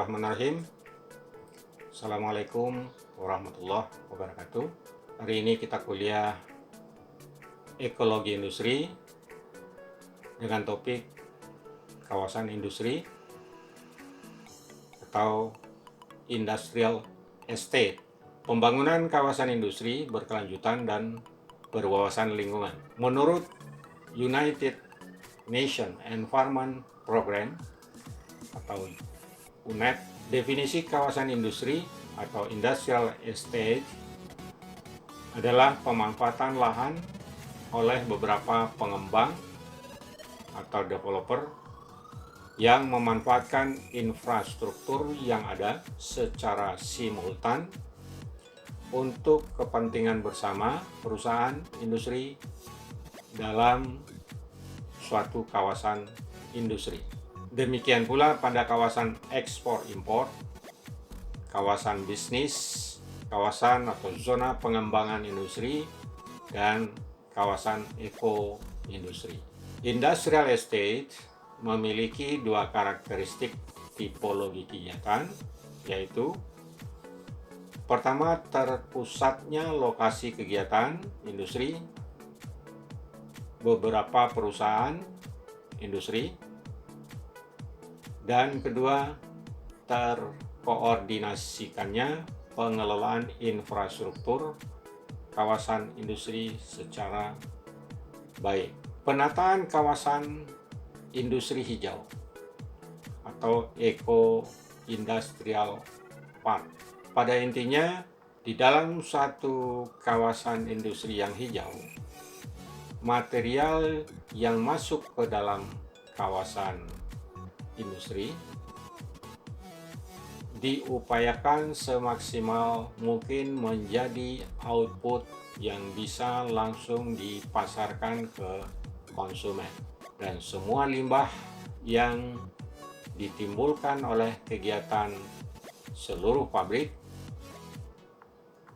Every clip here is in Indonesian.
Bismillahirrahmanirrahim. Assalamualaikum warahmatullahi wabarakatuh. Hari ini kita kuliah ekologi industri dengan topik kawasan industri atau industrial estate. Pembangunan kawasan industri berkelanjutan dan berwawasan lingkungan. Menurut United Nations Environment Program atau UNEP, definisi kawasan industri atau industrial estate adalah pemanfaatan lahan oleh beberapa pengembang atau developer yang memanfaatkan infrastruktur yang ada secara simultan untuk kepentingan bersama perusahaan industri dalam suatu kawasan industri. Demikian pula pada kawasan ekspor-impor, kawasan bisnis, kawasan atau zona pengembangan industri, dan kawasan eko-industri. Industrial estate memiliki dua karakteristik tipologi kegiatan, yaitu pertama, terpusatnya lokasi kegiatan industri, beberapa perusahaan industri, dan kedua, terkoordinasikannya pengelolaan infrastruktur kawasan industri secara baik. Penataan kawasan industri hijau atau eco-industrial park. Pada intinya, di dalam satu kawasan industri yang hijau, material yang masuk ke dalam kawasan industri diupayakan semaksimal mungkin menjadi output yang bisa langsung dipasarkan ke konsumen, dan semua limbah yang ditimbulkan oleh kegiatan seluruh pabrik,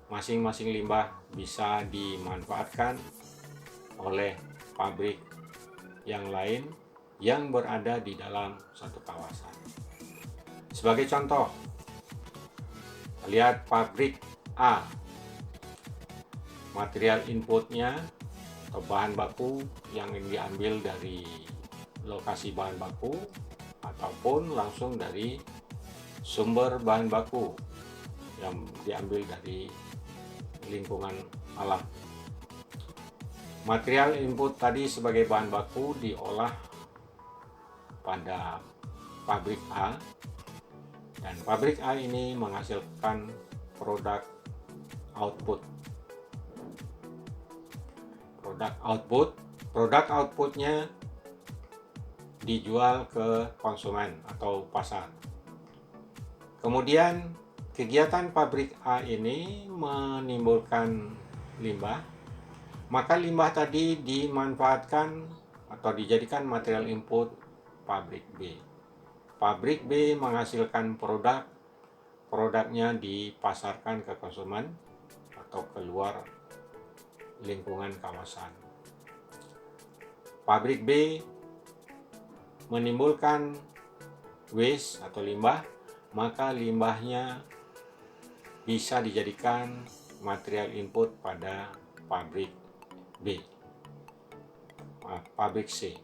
masing-masing limbah bisa dimanfaatkan oleh pabrik yang lain yang berada di dalam satu kawasan. Sebagai contoh, lihat pabrik A. Material inputnya atau bahan baku yang diambil dari lokasi bahan baku ataupun langsung dari sumber bahan baku yang diambil dari lingkungan alam. Material input tadi sebagai bahan baku diolah pada pabrik A, dan pabrik A ini menghasilkan produk output. Produk outputnya dijual ke konsumen atau pasar. Kemudian kegiatan pabrik A ini menimbulkan limbah, maka limbah tadi dimanfaatkan atau dijadikan material input pabrik B. Pabrik B menghasilkan produknya dipasarkan ke konsumen atau keluar lingkungan kawasan. Pabrik B menimbulkan waste atau limbah, maka limbahnya bisa dijadikan material input pada pabrik B. Pabrik C.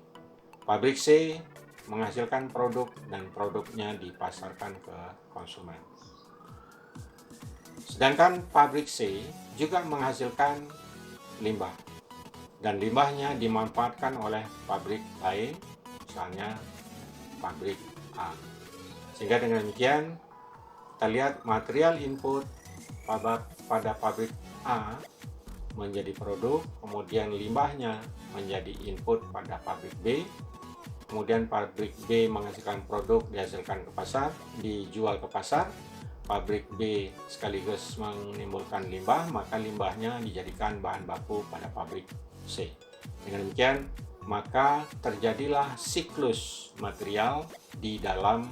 Pabrik C menghasilkan produk dan produknya dipasarkan ke konsumen. Sedangkan pabrik C juga menghasilkan limbah, dan limbahnya dimanfaatkan oleh pabrik lain, misalnya pabrik A. Sehingga dengan demikian, kita lihat material input pada pabrik A menjadi produk, kemudian limbahnya menjadi input pada pabrik B, kemudian pabrik B menghasilkan produk, dihasilkan ke pasar, dijual ke pasar. Pabrik B sekaligus menimbulkan limbah, maka limbahnya dijadikan bahan baku pada pabrik C. Dengan demikian, maka terjadilah siklus material di dalam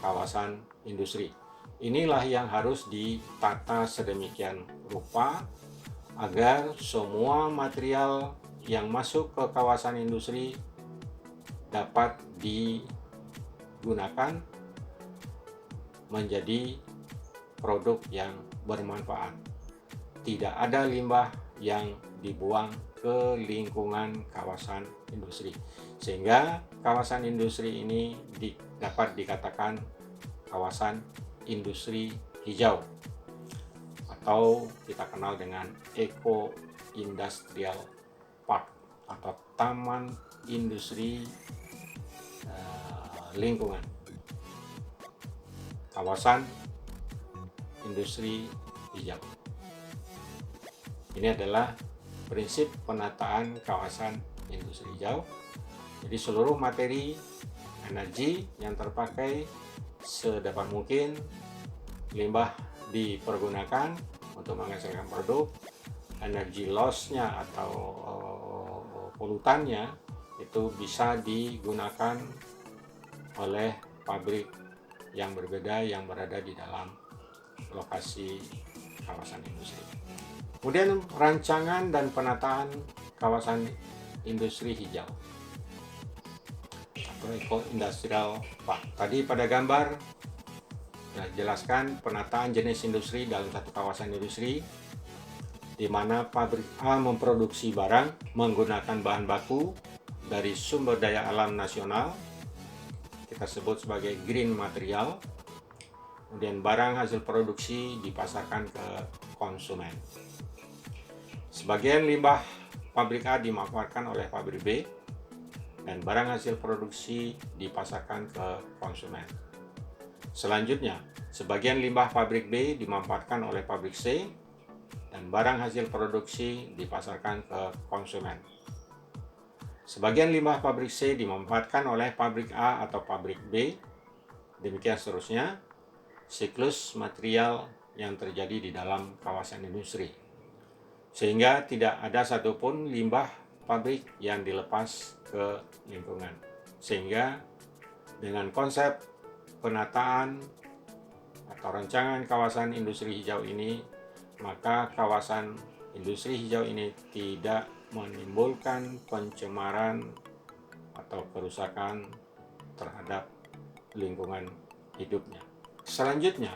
kawasan industri. Inilah yang harus ditata sedemikian rupa agar semua material yang masuk ke kawasan industri dapat digunakan menjadi produk yang bermanfaat. Tidak ada limbah yang dibuang ke lingkungan kawasan industri, sehingga kawasan industri ini dapat dikatakan kawasan industri hijau atau kita kenal dengan Eco Industrial Park atau Taman Industri Lingkungan, kawasan industri hijau. Ini adalah prinsip penataan kawasan industri hijau. Jadi seluruh materi energi yang terpakai sedapat mungkin limbah dipergunakan untuk menghasilkan produk. Energi loss-nya atau polutannya itu bisa digunakan oleh pabrik yang berbeda yang berada di dalam lokasi kawasan industri. Kemudian rancangan dan penataan kawasan industri hijau atau Eco Industrial Park. Tadi pada gambar jelaskan penataan jenis industri dalam satu kawasan industri, di mana pabrik A memproduksi barang menggunakan bahan baku dari sumber daya alam nasional, kita sebut sebagai green material. Kemudian barang hasil produksi dipasarkan ke konsumen. Sebagian limbah pabrik A dimanfaatkan oleh pabrik B, dan barang hasil produksi dipasarkan ke konsumen. Selanjutnya, sebagian limbah pabrik B dimanfaatkan oleh pabrik C, dan barang hasil produksi dipasarkan ke konsumen. Sebagian limbah pabrik C dimanfaatkan oleh pabrik A atau pabrik B, demikian seterusnya, siklus material yang terjadi di dalam kawasan industri. Sehingga tidak ada satupun limbah pabrik yang dilepas ke lingkungan. Sehingga dengan konsep penataan atau rancangan kawasan industri hijau ini, maka kawasan industri hijau ini tidak menimbulkan pencemaran atau kerusakan terhadap lingkungan hidupnya. Selanjutnya,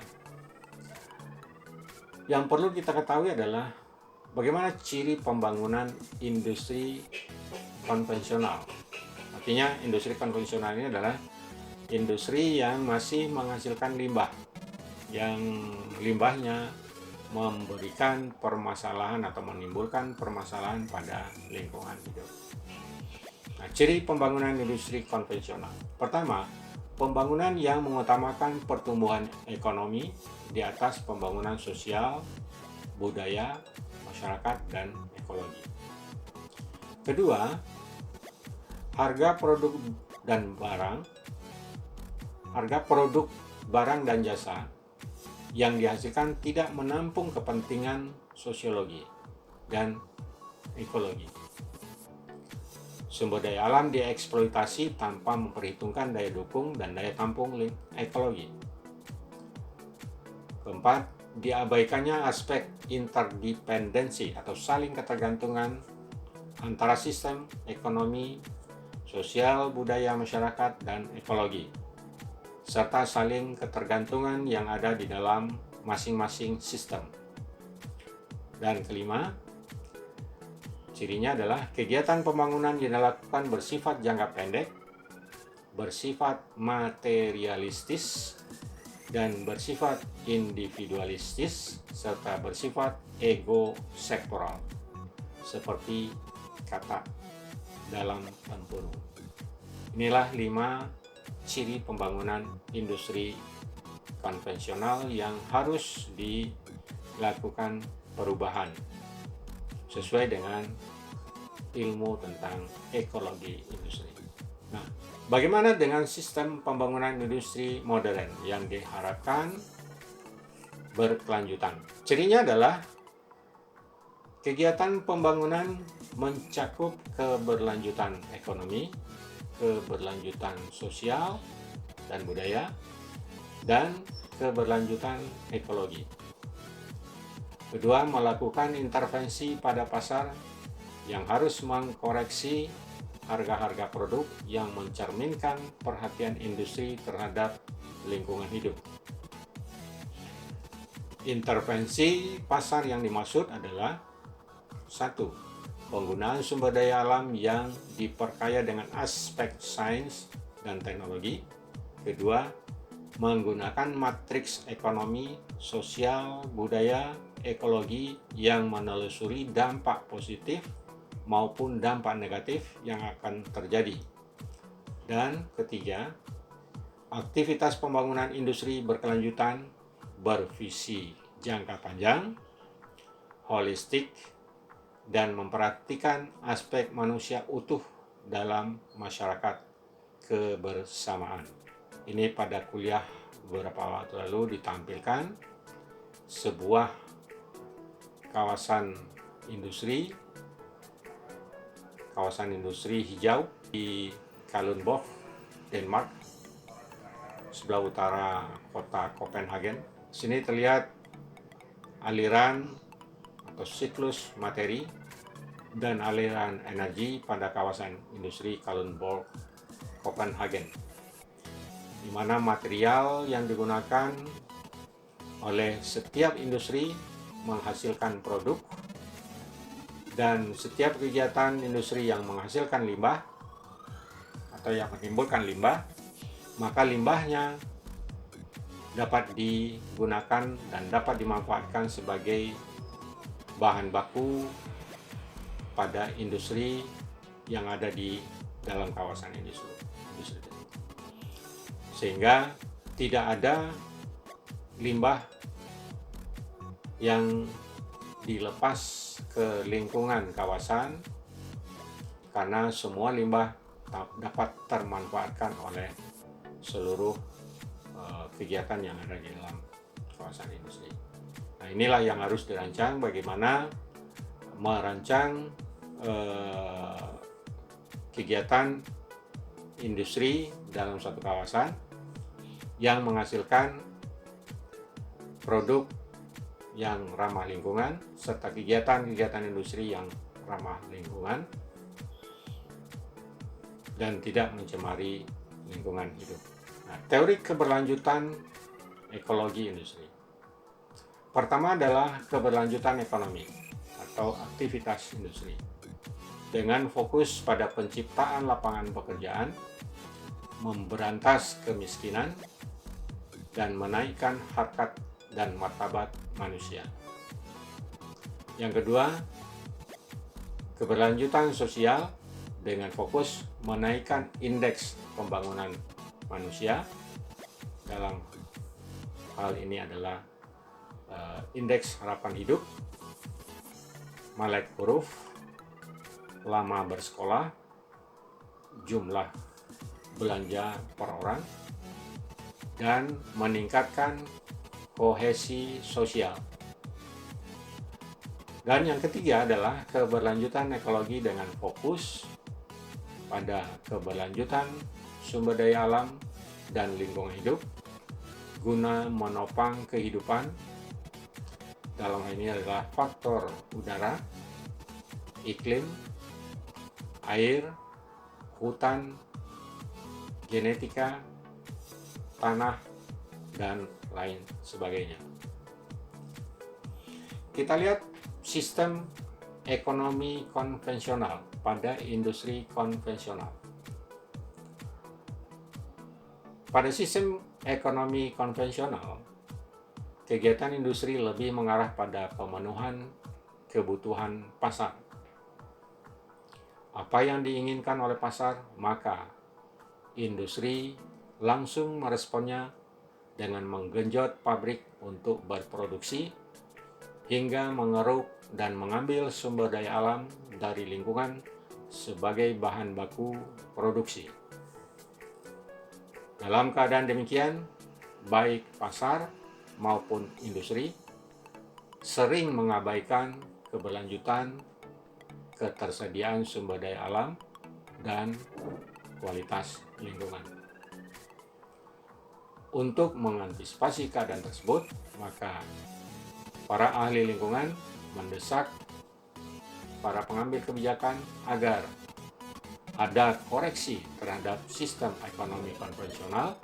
yang perlu kita ketahui adalah bagaimana ciri pembangunan industri konvensional. Artinya industri konvensional ini adalah industri yang masih menghasilkan limbah, yang limbahnya memberikan permasalahan atau menimbulkan permasalahan pada lingkungan hidup. Nah, ciri pembangunan industri konvensional. Pertama, pembangunan yang mengutamakan pertumbuhan ekonomi di atas pembangunan sosial, budaya, masyarakat, dan ekologi. Kedua, harga produk barang dan jasa yang dihasilkan tidak menampung kepentingan sosiologi dan ekologi. Sumber daya alam dieksploitasi tanpa memperhitungkan daya dukung dan daya tampung ekologi. Keempat, diabaikannya aspek interdependensi atau saling ketergantungan antara sistem ekonomi, sosial, budaya, masyarakat, dan ekologi, serta saling ketergantungan yang ada di dalam masing-masing sistem. Dan kelima, cirinya adalah kegiatan pembangunan yang dilakukan bersifat jangka pendek, bersifat materialistis, dan bersifat individualistis, serta bersifat ego-sektoral, seperti kata dalam tempurung. Inilah 5 ciri pembangunan industri konvensional yang harus dilakukan perubahan sesuai dengan ilmu tentang ekologi industri. Nah, bagaimana dengan sistem pembangunan industri modern yang diharapkan berkelanjutan? Cirinya adalah kegiatan pembangunan mencakup keberlanjutan ekonomi, keberlanjutan sosial dan budaya, dan keberlanjutan ekologi. Kedua, melakukan intervensi pada pasar yang harus mengkoreksi harga-harga produk yang mencerminkan perhatian industri terhadap lingkungan hidup. Intervensi pasar yang dimaksud adalah: 1. Penggunaan sumber daya alam yang diperkaya dengan aspek sains dan teknologi. Kedua, menggunakan matriks ekonomi, sosial, budaya, ekologi yang menelusuri dampak positif maupun dampak negatif yang akan terjadi. Dan ketiga, aktivitas pembangunan industri berkelanjutan, bervisi jangka panjang, holistik, dan memperhatikan aspek manusia utuh dalam masyarakat kebersamaan. Ini pada kuliah beberapa waktu lalu ditampilkan sebuah kawasan industri hijau di Kalundborg, Denmark, sebelah utara kota Copenhagen. Sini terlihat aliran atau siklus materi dan aliran energi pada kawasan industri Kalundborg, Copenhagen, di mana material yang digunakan oleh setiap industri menghasilkan produk, dan setiap kegiatan industri yang menghasilkan limbah atau yang menimbulkan limbah, maka limbahnya dapat digunakan dan dapat dimanfaatkan sebagai bahan baku pada industri yang ada di dalam kawasan industri. Sehingga tidak ada limbah yang dilepas ke lingkungan kawasan, karena semua limbah dapat termanfaatkan oleh seluruh kegiatan yang ada di dalam kawasan industri. Nah, inilah yang harus dirancang, bagaimana merancang kegiatan industri dalam suatu kawasan yang menghasilkan produk yang ramah lingkungan, serta kegiatan-kegiatan industri yang ramah lingkungan dan tidak mencemari lingkungan hidup. Nah, teori keberlanjutan ekologi industri. Pertama adalah keberlanjutan ekonomi atau aktivitas industri, dengan fokus pada penciptaan lapangan pekerjaan, memberantas kemiskinan, dan menaikkan harkat dan martabat manusia. Yang kedua, keberlanjutan sosial dengan fokus menaikkan indeks pembangunan manusia. Dalam hal ini adalah indeks harapan hidup, melek huruf, lama bersekolah, jumlah belanja per orang, dan meningkatkan kohesi sosial. Dan yang ketiga adalah keberlanjutan ekologi dengan fokus pada keberlanjutan sumber daya alam dan lingkungan hidup guna menopang kehidupan. Dalam hal ini adalah faktor udara, iklim, air, hutan, genetika, tanah, dan lain sebagainya. Kita lihat sistem ekonomi konvensional pada industri konvensional. Pada sistem ekonomi konvensional, kegiatan industri lebih mengarah pada pemenuhan kebutuhan pasar. Apa yang diinginkan oleh pasar, maka industri langsung meresponnya dengan menggenjot pabrik untuk berproduksi hingga mengeruk dan mengambil sumber daya alam dari lingkungan sebagai bahan baku produksi. Dalam keadaan demikian, baik pasar maupun industri sering mengabaikan keberlanjutan ketersediaan sumber daya alam dan kualitas lingkungan. Untuk mengantisipasi keadaan tersebut, maka para ahli lingkungan mendesak para pengambil kebijakan agar ada koreksi terhadap sistem ekonomi konvensional,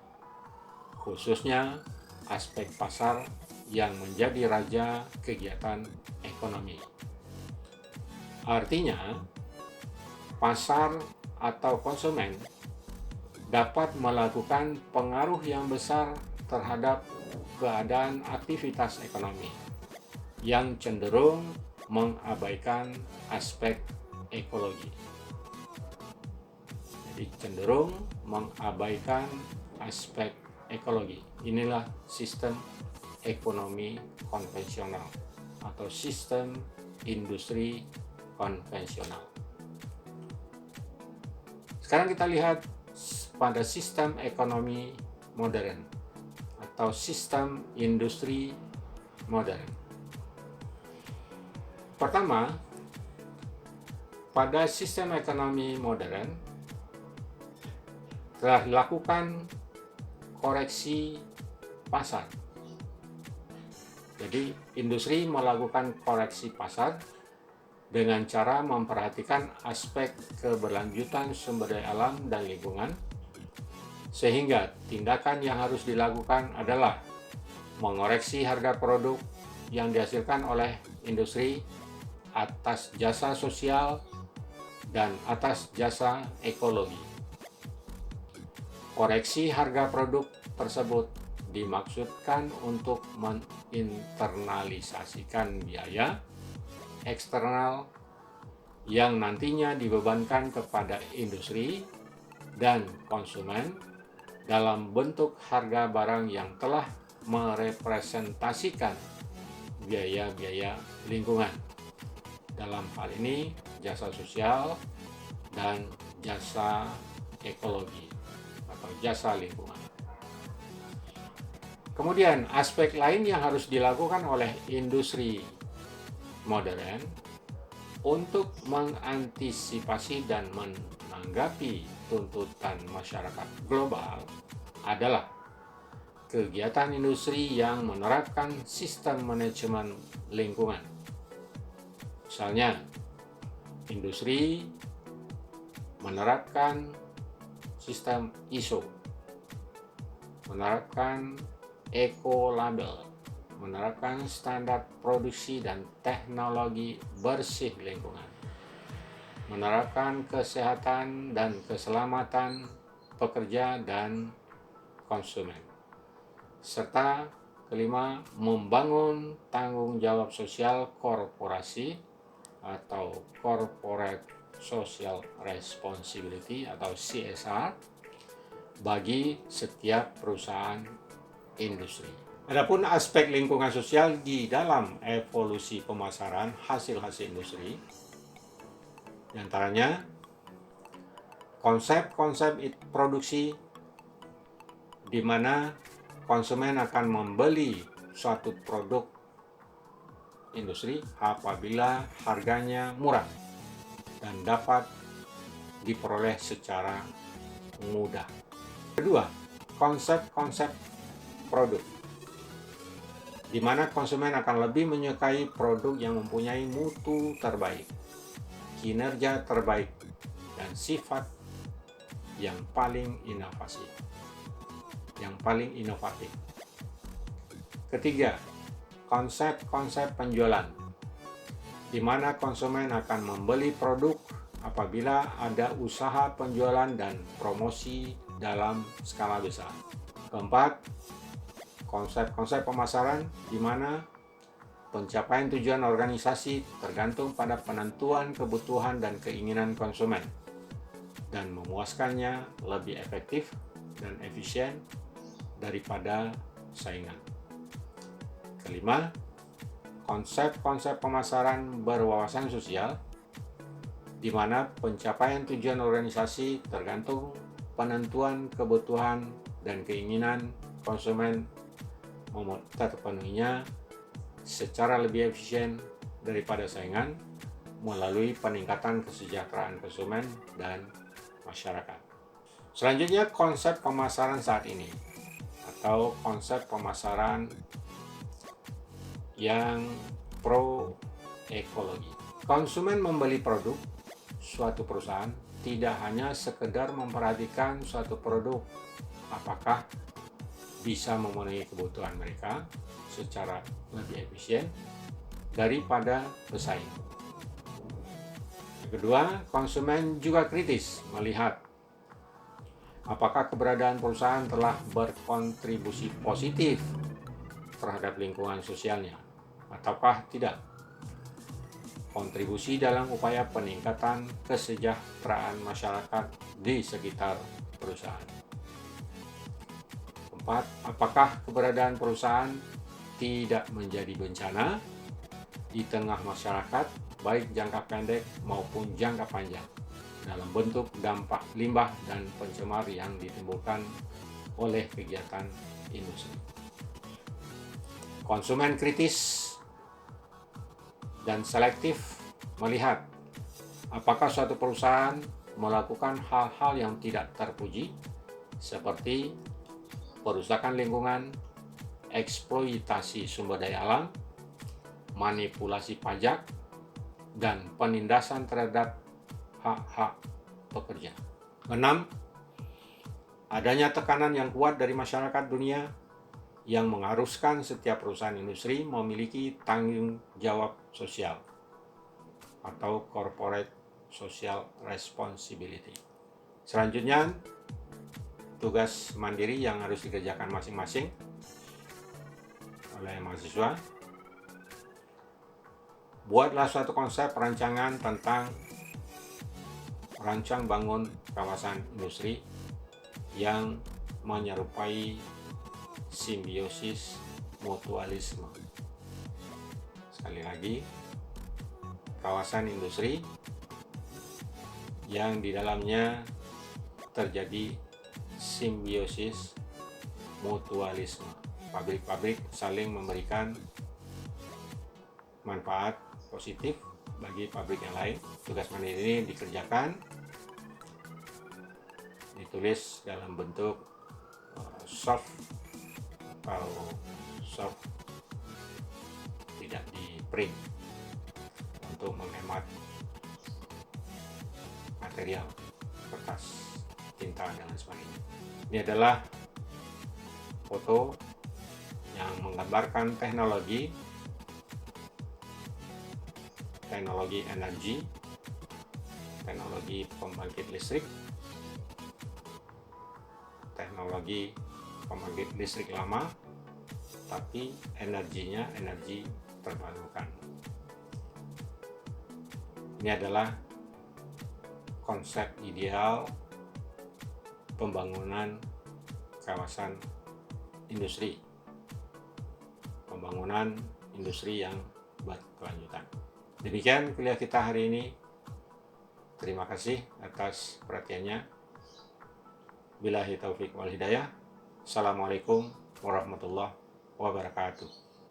khususnya aspek pasar yang menjadi raja kegiatan ekonomi. Artinya, pasar atau konsumen dapat melakukan pengaruh yang besar terhadap keadaan aktivitas ekonomi yang cenderung mengabaikan aspek ekologi. Jadi cenderung mengabaikan aspek ekologi. Inilah sistem ekonomi konvensional atau sistem industri konvensional. Sekarang kita lihat pada sistem ekonomi modern atau sistem industri modern. Pertama, pada sistem ekonomi modern telah dilakukan koreksi pasar. Jadi, industri melakukan koreksi pasar dengan cara memperhatikan aspek keberlanjutan sumber daya alam dan lingkungan, sehingga tindakan yang harus dilakukan adalah mengoreksi harga produk yang dihasilkan oleh industri atas jasa sosial dan atas jasa ekologi. Koreksi harga produk tersebut dimaksudkan untuk menginternalisasikan biaya eksternal yang nantinya dibebankan kepada industri dan konsumen dalam bentuk harga barang yang telah merepresentasikan biaya-biaya lingkungan. Dalam hal ini jasa sosial dan jasa ekologi atau jasa lingkungan. Kemudian aspek lain yang harus dilakukan oleh industri modern untuk mengantisipasi dan menanggapi tuntutan masyarakat global adalah kegiatan industri yang menerapkan sistem manajemen lingkungan. Misalnya, industri menerapkan sistem ISO, menerapkan eco-label, menerapkan standar produksi dan teknologi bersih lingkungan, menerapkan kesehatan dan keselamatan pekerja dan konsumen, serta kelima, membangun tanggung jawab sosial korporasi atau Corporate Social Responsibility atau CSR bagi setiap perusahaan industri. Adapun aspek lingkungan sosial di dalam evolusi pemasaran hasil-hasil industri, diantaranya konsep-konsep produksi di mana konsumen akan membeli suatu produk industri apabila harganya murah dan dapat diperoleh secara mudah. Kedua, konsep-konsep produk, di mana konsumen akan lebih menyukai produk yang mempunyai mutu terbaik, kinerja terbaik, dan sifat yang paling inovatif. Ketiga, konsep-konsep penjualan, di mana konsumen akan membeli produk apabila ada usaha penjualan dan promosi dalam skala besar. Keempat, konsep-konsep pemasaran, di mana pencapaian tujuan organisasi tergantung pada penentuan kebutuhan dan keinginan konsumen dan memuaskannya lebih efektif dan efisien daripada saingan. Kelima, konsep-konsep pemasaran berwawasan sosial, di mana pencapaian tujuan organisasi tergantung penentuan kebutuhan dan keinginan konsumen terpenuhinya secara lebih efisien daripada saingan melalui peningkatan kesejahteraan konsumen dan masyarakat. Selanjutnya, konsep pemasaran saat ini atau konsep pemasaran yang pro ekologi. Konsumen membeli produk suatu perusahaan tidak hanya sekedar memperhatikan suatu produk apakah bisa memenuhi kebutuhan mereka, secara lebih efisien daripada pesaing. Yang kedua, konsumen juga kritis melihat apakah keberadaan perusahaan telah berkontribusi positif terhadap lingkungan sosialnya ataukah tidak. Kontribusi dalam upaya peningkatan kesejahteraan masyarakat di sekitar perusahaan. Keempat, apakah keberadaan perusahaan tidak menjadi bencana di tengah masyarakat, baik jangka pendek maupun jangka panjang, dalam bentuk dampak limbah dan pencemar yang ditimbulkan oleh kegiatan industri. Konsumen kritis dan selektif melihat apakah suatu perusahaan melakukan hal-hal yang tidak terpuji seperti perusakan lingkungan, eksploitasi sumber daya alam, manipulasi pajak, dan penindasan terhadap hak-hak pekerja. 6. Adanya tekanan yang kuat dari masyarakat dunia yang mengharuskan setiap perusahaan industri memiliki tanggung jawab sosial atau corporate social responsibility. Selanjutnya, tugas mandiri yang harus dikerjakan masing-masing oleh mahasiswa. Buatlah suatu konsep rancangan tentang rancang bangun kawasan industri yang menyerupai simbiosis mutualisme. Sekali lagi, kawasan industri yang di dalamnya terjadi simbiosis mutualisme. Pabrik-pabrik saling memberikan manfaat positif bagi pabrik yang lain. Tugas mandiri ini dikerjakan, ditulis dalam bentuk soft atau soft, tidak di print untuk menghemat material, kertas, tinta, dan sebagainya. Ini adalah foto yang menggambarkan teknologi energi, teknologi pembangkit listrik, teknologi pembangkit listrik lama, tapi energinya energi terbarukan. Ini adalah konsep ideal pembangunan kawasan industri, pembangunan industri yang berkelanjutan. Demikian kuliah kita hari ini. Terima kasih atas perhatiannya. Billahi taufik wal hidayah. Assalamualaikum warahmatullahi wabarakatuh.